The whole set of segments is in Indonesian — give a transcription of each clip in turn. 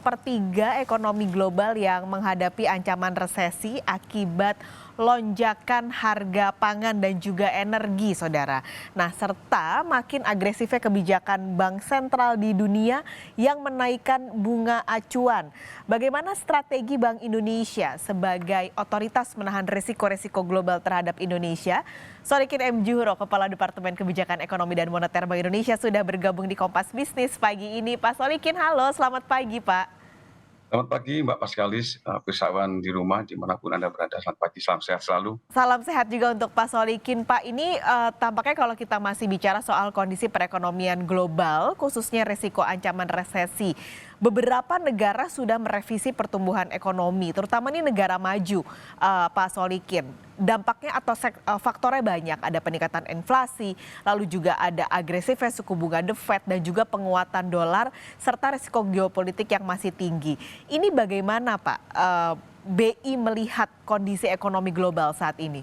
sepertiga ekonomi global yang menghadapi ancaman resesi akibat lonjakan harga pangan dan juga energi, saudara. Nah, serta makin agresifnya kebijakan bank sentral di dunia yang menaikkan bunga acuan. Bagaimana strategi Bank Indonesia sebagai otoritas menahan risiko-risiko global terhadap Indonesia? Sodikin M. Juhro, Kepala Departemen Kebijakan Ekonomi dan Moneter Bank Indonesia sudah bergabung di Kompas Bisnis pagi ini. Pak Sodikin, halo, selamat pagi Pak. Selamat pagi Mbak Paskalis, wisatawan di rumah dimanapun Anda berada. Selamat pagi, salam sehat selalu. Salam sehat juga untuk Pak Solikin. Pak, ini tampaknya kalau kita masih bicara soal kondisi perekonomian global, khususnya risiko ancaman resesi, beberapa negara sudah merevisi pertumbuhan ekonomi, terutama ini negara maju, Pak Solikin. Dampaknya atau faktornya banyak, ada peningkatan inflasi, lalu juga ada agresifnya suku bunga The Fed dan juga penguatan dolar, serta risiko geopolitik yang masih tinggi. Ini bagaimana Pak? BI melihat kondisi ekonomi global saat ini?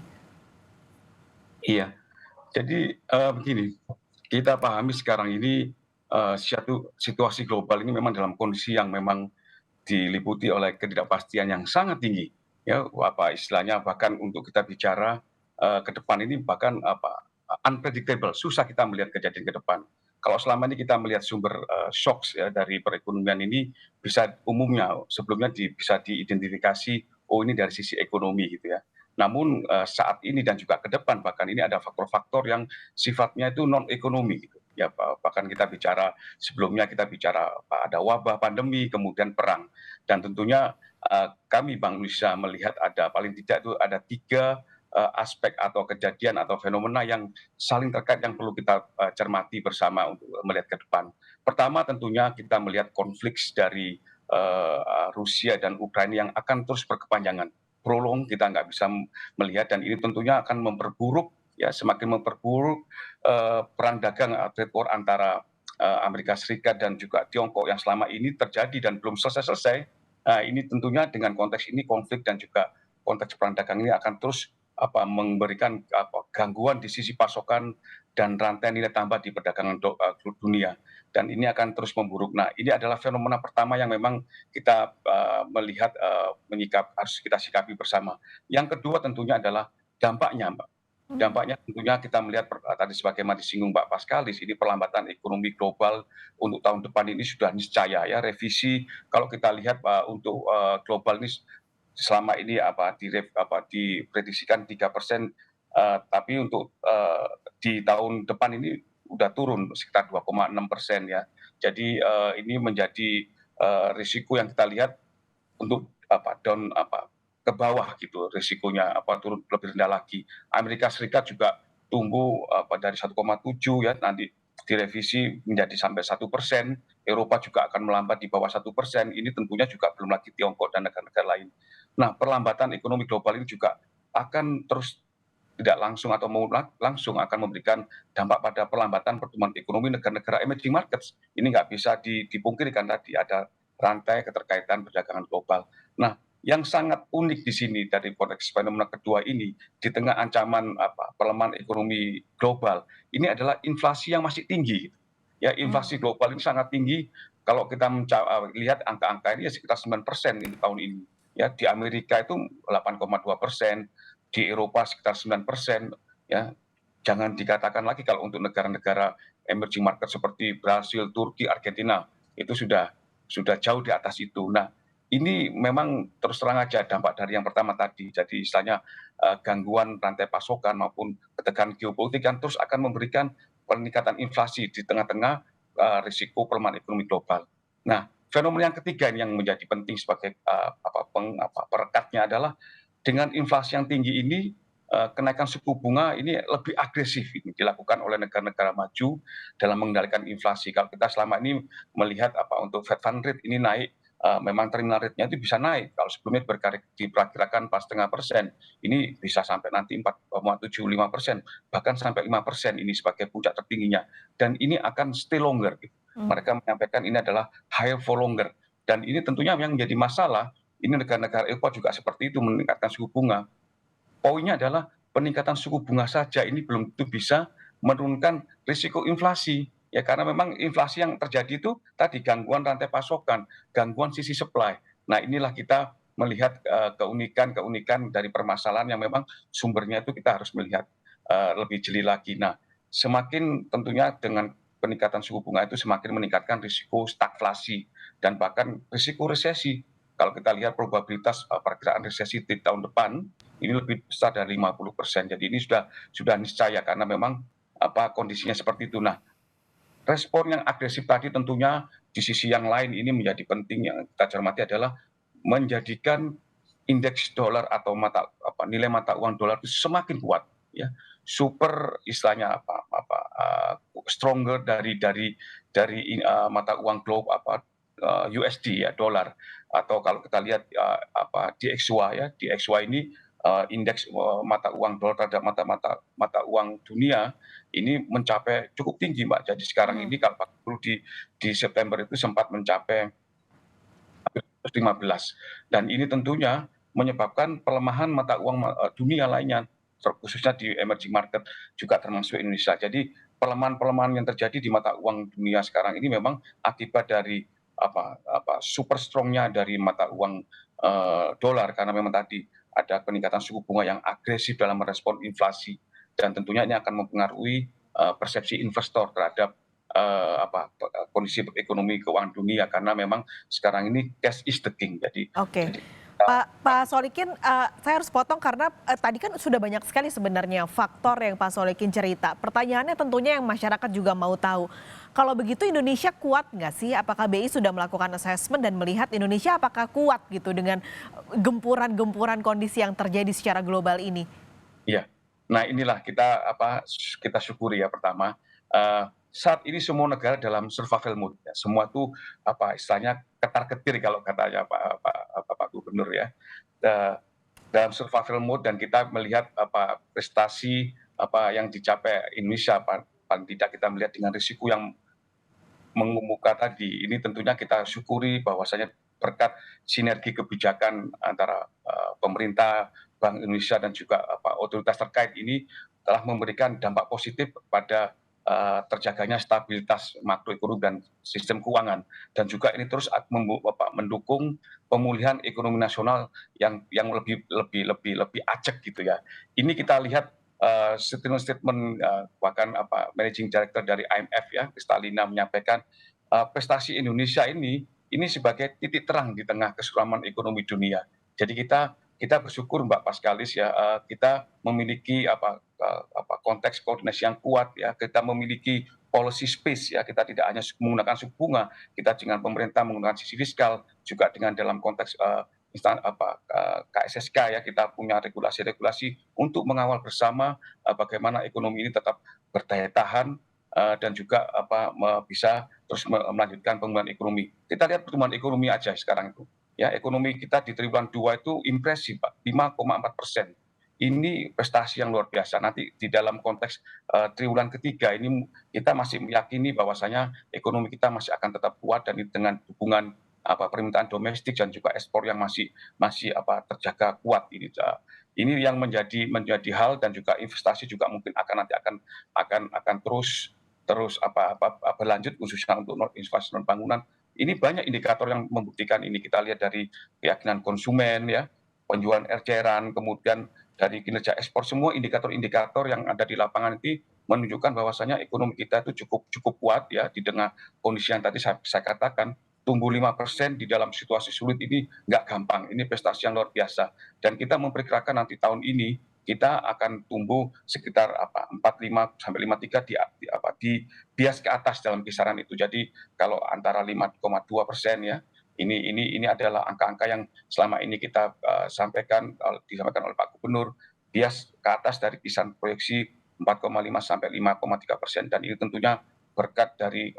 Iya, jadi begini, kita pahami sekarang ini suatu situasi global ini memang dalam kondisi yang memang diliputi oleh ketidakpastian yang sangat tinggi. Ya, apa istilahnya bahkan untuk kita bicara ke depan ini bahkan apa unpredictable, susah kita melihat kejadian ke depan. Kalau selama ini kita melihat sumber shocks ya dari perekonomian ini bisa umumnya sebelumnya bisa diidentifikasi oh ini dari sisi ekonomi gitu ya. Namun saat ini dan juga ke depan bahkan ini ada faktor-faktor yang sifatnya itu non ekonomi gitu. Ya bahkan kita bicara sebelumnya kita bicara ada wabah pandemi kemudian perang dan tentunya kami Bank Indonesia melihat ada paling tidak itu ada tiga aspek atau kejadian atau fenomena yang saling terkait yang perlu kita cermati bersama untuk melihat ke depan. Pertama tentunya kita melihat konflik dari Rusia dan Ukraina yang akan terus berkepanjangan prolong kita nggak bisa melihat dan ini tentunya akan memperburuk ya semakin memperburuk perang dagang trade war antara Amerika Serikat dan juga Tiongkok yang selama ini terjadi dan belum selesai-selesai. Ini tentunya dengan konteks ini konflik dan juga konteks perang dagang ini akan terus memberikan gangguan di sisi pasokan dan rantai nilai tambah di perdagangan dunia dan ini akan terus memburuk. Nah, ini adalah fenomena pertama yang memang kita melihat harus kita sikapi bersama. Yang kedua tentunya adalah dampaknya, Mbak. Dampaknya tentunya kita melihat tadi sebagaimana disinggung Mbak Paskalis, ini perlambatan ekonomi global untuk tahun depan ini sudah niscaya ya revisi kalau kita lihat untuk global ini selama ini diprediksikan 3%, tapi untuk di tahun depan ini udah turun sekitar 2,6% ya. Jadi ini menjadi risiko yang kita lihat untuk ke bawah gitu risikonya turun lebih rendah lagi. Amerika Serikat juga tumbuh dari 1,7 ya nanti direvisi menjadi sampai 1%. Eropa juga akan melambat di bawah 1%. Ini tentunya juga belum lagi Tiongkok dan negara-negara lain. Nah, perlambatan ekonomi global ini juga akan terus tidak langsung atau mau langsung akan memberikan dampak pada perlambatan pertumbuhan ekonomi negara-negara emerging markets. Ini nggak bisa dipungkiri kan tadi ada rantai keterkaitan perdagangan global. Nah, yang sangat unik di sini dari konteks fenomena kedua ini di tengah ancaman pelemahan ekonomi global ini adalah inflasi yang masih tinggi. Ya, inflasi global ini sangat tinggi. Kalau kita lihat angka-angka ini ya sekitar 9% ini tahun ini. Ya, di Amerika itu 8,2%, di Eropa sekitar 9%. Ya, jangan dikatakan lagi kalau untuk negara-negara emerging market seperti Brasil, Turki, Argentina itu sudah jauh di atas itu. Nah, ini memang terus terang aja dampak dari yang pertama tadi. Jadi istilahnya gangguan rantai pasokan maupun ketegangan geopolitik yang terus akan memberikan peningkatan inflasi di tengah-tengah risiko pelemahan ekonomi global. Nah, fenomena yang ketiga yang menjadi penting sebagai perekatnya adalah dengan inflasi yang tinggi ini kenaikan suku bunga ini lebih agresif ini dilakukan oleh negara-negara maju dalam mengendalikan inflasi. Kalau kita selama ini melihat untuk Fed Fund Rate ini naik, memang terminal rate-nya itu bisa naik. Kalau sebelumnya diperkirakan 4,5%, ini bisa sampai nanti 4,75%, bahkan sampai 5% ini sebagai puncak tertingginya. Dan ini akan stay longer. Gitu. Mereka menyampaikan ini adalah higher for longer. Dan ini tentunya yang menjadi masalah, ini negara-negara Eropa juga seperti itu meningkatkan suku bunga. Poinnya adalah peningkatan suku bunga saja ini belum tentu bisa menurunkan risiko inflasi. ya karena memang inflasi yang terjadi itu tadi gangguan rantai pasokan, gangguan sisi supply. Nah inilah kita melihat keunikan-keunikan dari permasalahan yang memang sumbernya itu kita harus melihat lebih jeli lagi. Nah, semakin tentunya dengan peningkatan suku bunga itu semakin meningkatkan risiko stagflasi dan bahkan risiko resesi. Kalau kita lihat probabilitas perkiraan resesi di tahun depan ini lebih besar dari 50%. Jadi ini sudah niscaya karena memang kondisinya seperti itu. Nah, respon yang agresif tadi tentunya di sisi yang lain ini menjadi penting yang kita cermati adalah menjadikan indeks dolar atau nilai mata uang dolar itu semakin kuat ya, super istilahnya stronger dari mata uang globe USD ya, dolar, atau kalau kita lihat DXY ya, DXY ini indeks mata uang dolar terhadap mata uang dunia ini mencapai cukup tinggi, Mbak. Jadi sekarang Mhm. ini kalau di September itu sempat mencapai 15, dan ini tentunya menyebabkan pelemahan mata uang dunia lainnya, khususnya di emerging market juga termasuk Indonesia. Jadi pelemahan-pelemahan yang terjadi di mata uang dunia sekarang ini memang akibat dari super strongnya dari mata uang dolar, karena memang tadi ada peningkatan suku bunga yang agresif dalam merespon inflasi, dan tentunya ini akan mempengaruhi persepsi investor terhadap kondisi ekonomi keuangan dunia, karena memang sekarang ini cash is the king. Oke. Jadi Pak Solikin, saya harus potong karena tadi kan sudah banyak sekali sebenarnya faktor yang Pak Solikin cerita. Pertanyaannya tentunya yang masyarakat juga mau tahu. Kalau begitu Indonesia kuat nggak sih? Apakah BI sudah melakukan assessment dan melihat Indonesia apakah kuat gitu dengan gempuran-gempuran kondisi yang terjadi secara global ini? iya. Nah inilah kita syukuri ya, pertama, saat ini semua negara dalam survival mode ya, semua tuh istilahnya ketar-ketir kalau katanya Pak Gubernur ya, eee, dalam survival mode, dan kita melihat prestasi yang dicapai Indonesia, paling tidak kita melihat dengan risiko yang mengemuka tadi, ini tentunya kita syukuri bahwasanya berkat sinergi kebijakan antara pemerintah, Bank Indonesia dan juga otoritas terkait ini telah memberikan dampak positif pada terjaganya stabilitas makroekonomi dan sistem keuangan, dan juga ini terus mendukung pemulihan ekonomi nasional yang lebih ajak gitu ya. Ini kita lihat statement bahkan managing director dari IMF ya, Kristalina, menyampaikan prestasi Indonesia ini sebagai titik terang di tengah kesuraman ekonomi dunia. Jadi kita bersyukur, Mbak Paskalis ya, kita memiliki konteks koordinasi yang kuat ya, kita memiliki policy space ya, kita tidak hanya menggunakan suku bunga, kita dengan pemerintah menggunakan sisi fiskal, juga dengan dalam konteks KSSK ya, kita punya regulasi-regulasi untuk mengawal bersama bagaimana ekonomi ini tetap berdaya tahan dan juga bisa terus melanjutkan pemulihan ekonomi. Kita lihat pertumbuhan ekonomi aja sekarang itu. Ya, ekonomi kita di triwulan 2 itu impresif, Pak, 5,4%. Ini prestasi yang luar biasa. Nanti di dalam konteks triwulan ketiga ini kita masih meyakini bahwasanya ekonomi kita masih akan tetap kuat, dan dengan dukungan permintaan domestik dan juga ekspor yang masih terjaga kuat ini. Ini yang menjadi hal, dan juga investasi juga mungkin nanti akan terus berlanjut, khususnya untuk infrastruktur non bangunan. Ini banyak indikator yang membuktikan ini. Kita lihat dari keyakinan konsumen ya, penjualan eceran, kemudian dari kinerja ekspor, semua indikator-indikator yang ada di lapangan itu menunjukkan bahwasanya ekonomi kita itu cukup kuat ya, di tengah kondisi yang tadi saya katakan. Tumbuh 5% di dalam situasi sulit ini nggak gampang. Ini prestasi yang luar biasa. Dan kita memperkirakan nanti tahun ini kita akan tumbuh sekitar 45 sampai 53 di bias ke atas dalam kisaran itu. Jadi kalau antara 5,2% ya, ini adalah angka-angka yang selama ini kita disampaikan oleh Pak Gubernur, bias ke atas dari kisaran proyeksi 4,5 sampai 5,3%, dan ini tentunya berkat dari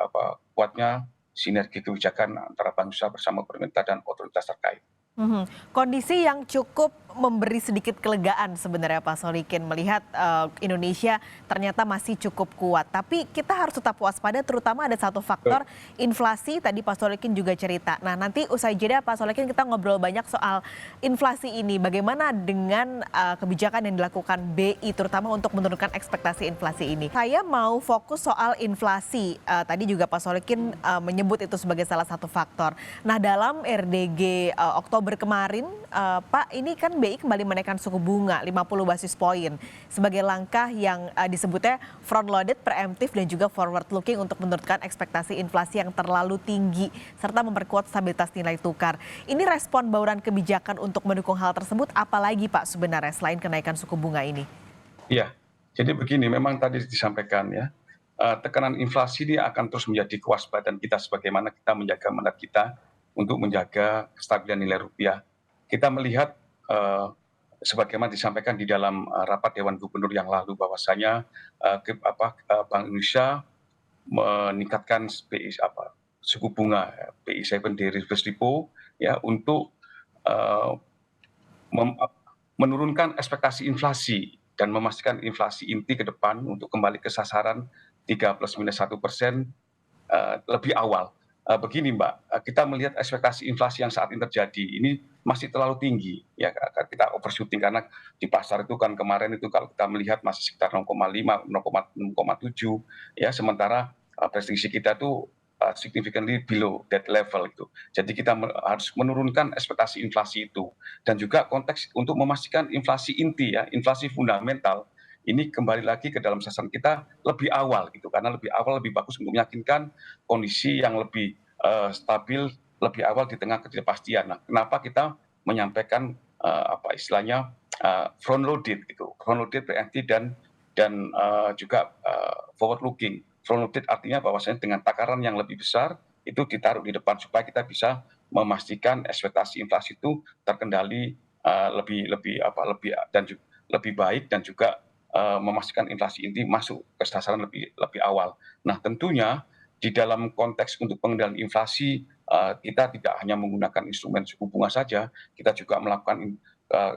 kuatnya sinergi kebijakan antara bangsa bersama pemerintah dan otoritas terkait. Mhm. Kondisi yang cukup memberi sedikit kelegaan sebenarnya Pak Solikin melihat Indonesia ternyata masih cukup kuat. Tapi kita harus tetap waspada terutama ada satu faktor inflasi tadi Pak Solikin juga cerita. Nah nanti usai jeda Pak Solikin kita ngobrol banyak soal inflasi ini. Bagaimana dengan kebijakan yang dilakukan BI terutama untuk menurunkan ekspektasi inflasi ini. Saya mau fokus soal inflasi. Tadi juga Pak Solikin menyebut itu sebagai salah satu faktor. Nah dalam RDG Oktober kemarin Pak ini kan BI kembali menaikkan suku bunga 50 basis poin sebagai langkah yang disebutnya front loaded, preemptif dan juga forward looking untuk menurunkan ekspektasi inflasi yang terlalu tinggi serta memperkuat stabilitas nilai tukar. Ini respon bauran kebijakan untuk mendukung hal tersebut apalagi Pak sebenarnya selain kenaikan suku bunga ini? Iya, jadi begini, memang tadi disampaikan ya, tekanan inflasi ini akan terus menjadi kewaspadaan kita sebagaimana kita menjaga mandat kita untuk menjaga kestabilan nilai rupiah. Kita melihat sebagaimana disampaikan di dalam rapat Dewan Gubernur yang lalu bahwasanya Bank Indonesia meningkatkan suku bunga BI 7 day reverse repo ya untuk eh, menurunkan ekspektasi inflasi dan memastikan inflasi inti ke depan untuk kembali ke sasaran 3+-1% lebih awal. Begini Mbak, kita melihat ekspektasi inflasi yang saat ini terjadi ini masih terlalu tinggi ya, kita overshooting karena di pasar itu kan kemarin itu kalau kita melihat masih sekitar 0,5, 0,7 ya, sementara prediksi kita tuh significantly below that level itu. Jadi kita harus menurunkan ekspektasi inflasi itu dan juga konteks untuk memastikan inflasi inti ya, inflasi fundamental ini kembali lagi ke dalam sasaran kita lebih awal gitu, karena lebih awal lebih bagus untuk meyakinkan kondisi yang lebih stabil lebih awal di tengah ketidakpastian. Nah, kenapa kita menyampaikan apa istilahnya front loaded gitu, front loaded preemptive dan juga forward looking. Front loaded artinya bahwasanya dengan takaran yang lebih besar itu ditaruh di depan supaya kita bisa memastikan ekspektasi inflasi itu terkendali lebih baik dan juga memastikan inflasi inti masuk ke sasaran lebih awal. Nah tentunya di dalam konteks untuk pengendalian inflasi kita tidak hanya menggunakan instrumen suku bunga saja, kita juga melakukan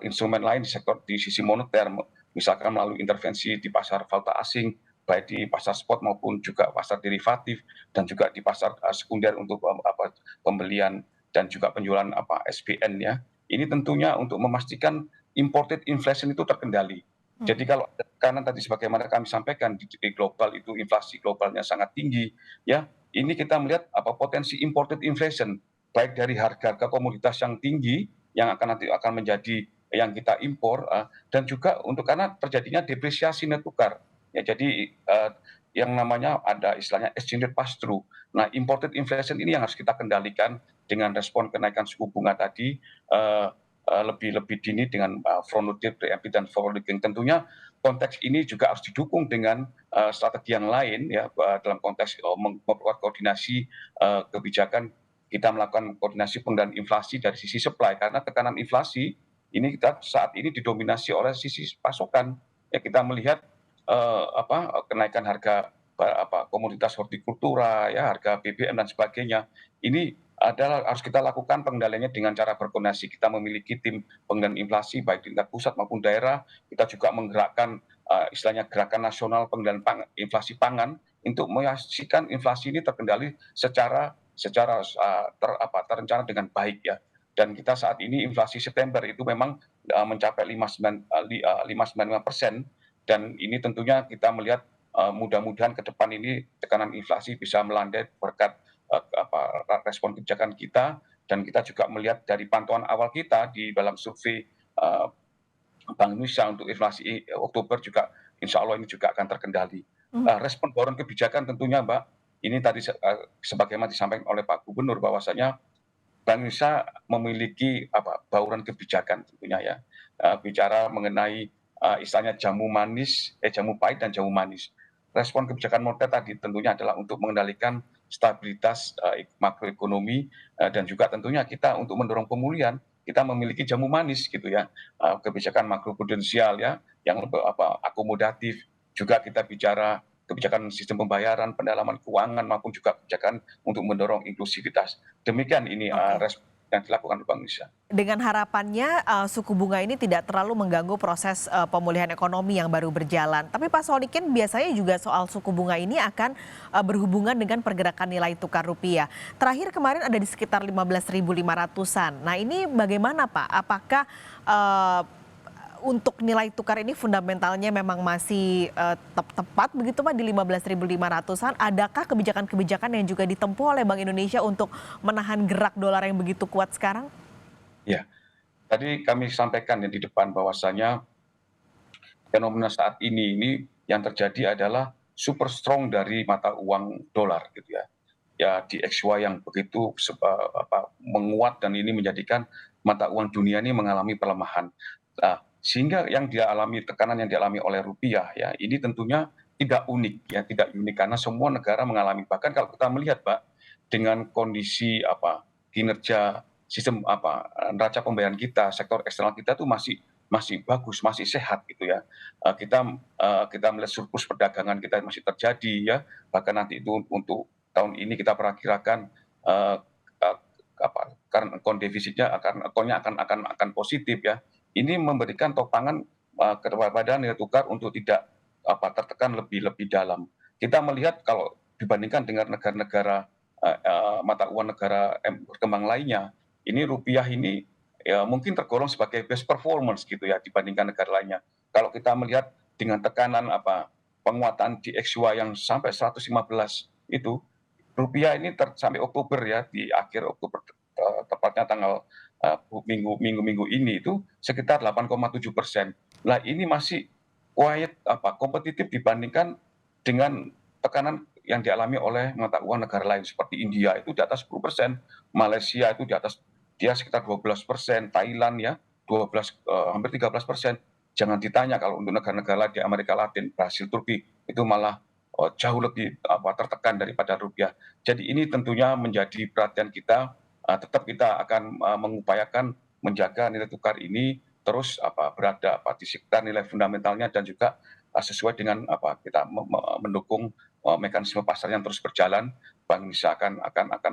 instrumen lain di sisi moneter, misalkan melalui intervensi di pasar valuta asing, baik di pasar spot maupun juga pasar derivatif dan juga di pasar sekunder untuk pembelian dan juga penjualan SBN ya. Ini tentunya untuk memastikan imported inflation itu terkendali. Jadi kalau karena tadi sebagaimana kami sampaikan di global itu inflasi globalnya sangat tinggi ya, ini kita melihat potensi imported inflation baik dari harga komoditas yang tinggi yang nanti akan menjadi yang kita impor dan juga untuk karena terjadinya depresiasi nilai tukar. Ya, jadi yang namanya ada istilahnya exchange rate pass through. Nah, imported inflation ini yang harus kita kendalikan dengan respon kenaikan suku bunga tadi lebih dini dengan front loaded, preemptive dan forward looking. Tentunya konteks ini juga harus didukung dengan strategi yang lain ya dalam konteks memperkuat koordinasi kebijakan. Kita melakukan koordinasi pengendalian inflasi dari sisi supply karena tekanan inflasi ini kita saat ini didominasi oleh sisi pasokan. Ya, kita melihat kenaikan harga komoditas hortikultura ya, harga BBM dan sebagainya. Ini adalah harus kita lakukan pengendaliannya dengan cara berkoordinasi. Kita memiliki tim pengendalian inflasi baik di tingkat pusat maupun daerah. Kita juga menggerakkan istilahnya gerakan nasional pengendalian inflasi pangan untuk memastikan inflasi ini terkendali secara terencana dengan baik ya. Dan kita saat ini inflasi September itu memang mencapai 5,95%, dan ini tentunya kita melihat mudah-mudahan ke depan ini tekanan inflasi bisa melandai berkat respon kebijakan kita, dan kita juga melihat dari pantauan awal kita di dalam survei Bank Indonesia untuk inflasi Oktober juga insya Allah ini juga akan terkendali. Respon bauran kebijakan tentunya Mbak, ini tadi sebagaimana disampaikan oleh Pak Gubernur bahwasanya Bank Indonesia memiliki bauran kebijakan tentunya ya, bicara mengenai istilahnya jamu pahit dan jamu manis. Respon kebijakan moneter tadi tentunya adalah untuk mengendalikan stabilitas makroekonomi dan juga tentunya kita untuk mendorong pemulihan kita memiliki jamu manis gitu ya, kebijakan makroprudensial ya yang lebih akomodatif, juga kita bicara kebijakan sistem pembayaran, pendalaman keuangan maupun juga kebijakan untuk mendorong inklusivitas. Demikian ini Oke. yang dilakukan oleh Bank Indonesia. Dengan harapannya suku bunga ini tidak terlalu mengganggu proses pemulihan ekonomi yang baru berjalan. Tapi Pak Solikin, biasanya juga soal suku bunga ini akan berhubungan dengan pergerakan nilai tukar rupiah. Terakhir kemarin ada di sekitar 15.500-an. Nah ini bagaimana Pak? Apakah untuk nilai tukar ini fundamentalnya memang masih tepat begitu Pak di 15.500-an? Adakah kebijakan-kebijakan yang juga ditempuh oleh Bank Indonesia untuk menahan gerak dolar yang begitu kuat sekarang? Ya, tadi kami sampaikan ya di depan bahwasanya fenomena saat ini yang terjadi adalah super strong dari mata uang dolar gitu ya. Ya di XY yang begitu menguat dan ini menjadikan mata uang dunia ini mengalami pelemahan. Nah, sehingga tekanan yang dialami oleh rupiah ya ini tentunya tidak unik ya, tidak unik karena semua negara mengalami. Bahkan kalau kita melihat Pak dengan kondisi kinerja sistem neraca pembayaran kita, sektor eksternal kita tuh masih bagus, masih sehat gitu ya. Kita melihat surplus perdagangan kita masih terjadi ya. Bahkan nanti itu untuk tahun ini kita perakirakan karena account defisitnya akan positif ya. Ini memberikan topangan kepada nilai tukar untuk tidak tertekan lebih dalam. Kita melihat kalau dibandingkan dengan negara-negara mata uang negara berkembang lainnya, ini rupiah ini ya mungkin tergolong sebagai best performance gitu ya dibandingkan negara lainnya. Kalau kita melihat dengan tekanan penguatan di XY yang sampai 115 itu, rupiah ini sampai Oktober ya, di akhir Oktober tepatnya tanggal minggu ini itu sekitar 8,7%. Nah ini masih kompetitif dibandingkan dengan tekanan yang dialami oleh mata uang negara lain seperti India itu di atas 10%, Malaysia itu di atas dia sekitar 12%, Thailand ya 12 hampir 13%. Jangan ditanya kalau untuk negara-negara di Amerika Latin, Brasil, Turki itu malah jauh lebih tertekan daripada rupiah. Jadi ini tentunya menjadi perhatian kita. Tetap kita akan mengupayakan menjaga nilai tukar ini terus berada di sekitar nilai fundamentalnya dan juga sesuai dengan kita mendukung mekanisme pasar yang terus berjalan. Bank Indonesia akan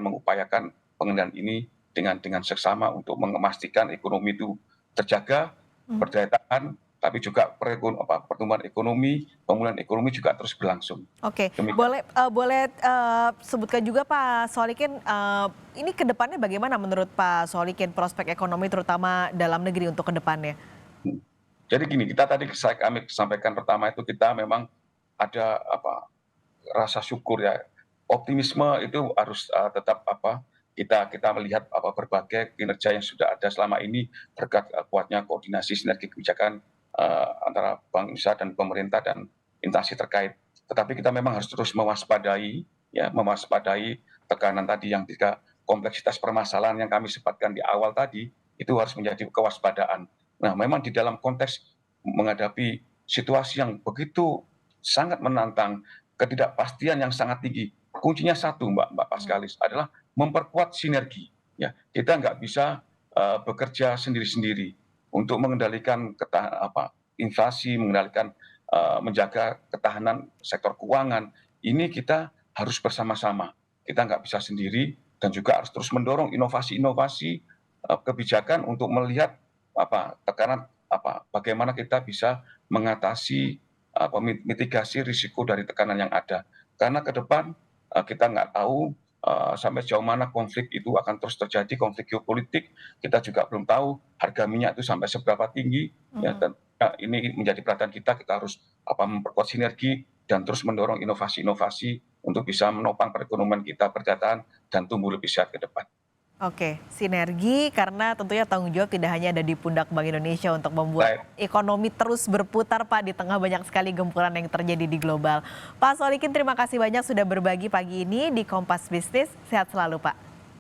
mengupayakan pengendalian ini dengan seksama untuk memastikan ekonomi itu terjaga, berdaya tahan, tapi juga pertumbuhan ekonomi, pemulihan ekonomi juga terus berlangsung. Oke, Demikian. boleh sebutkan juga Pak Solikin, ini ke depannya bagaimana menurut Pak Solikin prospek ekonomi terutama dalam negeri untuk ke depannya? Jadi gini, kami sampaikan pertama itu kita memang ada rasa syukur ya, optimisme itu harus tetap kita melihat berbagai kinerja yang sudah ada selama ini berkat kuatnya koordinasi sinergi kebijakan antara Bank Indonesia dan pemerintah dan instansi terkait. Tetapi kita memang harus terus mewaspadai tekanan tadi yang jika kompleksitas permasalahan yang kami sebutkan di awal tadi itu harus menjadi kewaspadaan. Nah, memang di dalam konteks menghadapi situasi yang begitu sangat menantang, ketidakpastian yang sangat tinggi, kuncinya satu Mbak Paskalis adalah memperkuat sinergi. Ya, kita nggak bisa bekerja sendiri-sendiri untuk mengendalikan inflasi, menjaga ketahanan sektor keuangan. Ini kita harus bersama-sama. Kita nggak bisa sendiri dan juga harus terus mendorong inovasi-inovasi kebijakan untuk melihat tekanan bagaimana kita bisa mengatasi mitigasi risiko dari tekanan yang ada. Karena ke depan kita nggak tahu sampai sejauh mana konflik itu akan terus terjadi, konflik geopolitik. Kita juga belum tahu harga minyak itu sampai seberapa tinggi. Ya, dan ini menjadi perhatian kita harus memperkuat sinergi dan terus mendorong inovasi-inovasi untuk bisa menopang perekonomian kita bertahan dan tumbuh lebih sehat ke depan. Oke, sinergi karena tentunya tanggung jawab tidak hanya ada di pundak Bank Indonesia untuk membuat Baik. ekonomi terus berputar Pak di tengah banyak sekali gempuran yang terjadi di global. Pak Solikin terima kasih banyak sudah berbagi pagi ini di Kompas Bisnis. Sehat selalu Pak.